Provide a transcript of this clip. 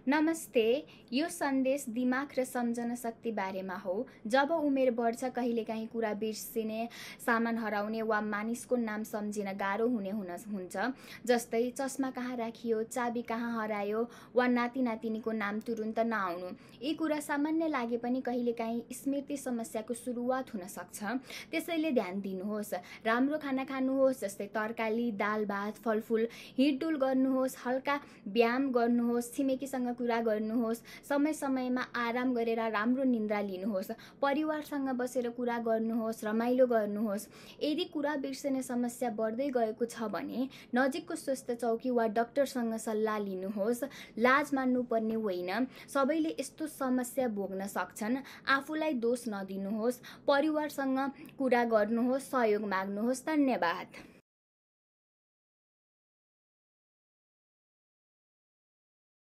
नमस्ते। यो सन्देश दिमाग र सम्झना शक्ति बारेमा हो। जब उमेर बढ्छ कहिलेकाहीँ कुरा बिर्सिने, सामान हराउने वा मानिसको नाम सम्झिन गाह्रो हुन्छ। जस्तै चस्मा कहाँ राखियो, चाबी कहाँ हरायो वा नाति नातिनीको नाम तुरुन्त नआउनु। यी कुरा सामान्य लागे पनि कहिलेकाहीँ स्मृति समस्याको सुरुवात हुन सक्छ। त्यसैले ध्यान दिनुहोस्। राम्रो खाना खानुहोस्, जस्तै तरकारी, दाल भात, फलफुल, हिँडडुल गर्नुहोस्, हल्का व्यायाम गर्नुहोस्, छिमेकीसँग कुरा गर्नुहोस्, समय समयमा आराम गरेर राम्रो निन्द्रा लिनुहोस्, परिवारसँग बसेर कुरा गर्नुहोस्, रमाइलो गर्नुहोस्। यदि कुरा बिर्सने समस्या बढ्दै गएको छ भने नजिकको स्वास्थ्य चौकी वा डाक्टरसँग सल्लाह लिनुहोस्। लाज मान्नुपर्ने होइन, सबैले यस्तो समस्या भोग्न सक्छन्। आफूलाई दोष नदिनुहोस्, परिवारसँग कुरा गर्नुहोस्, सहयोग माग्नुहोस्। धन्यवाद।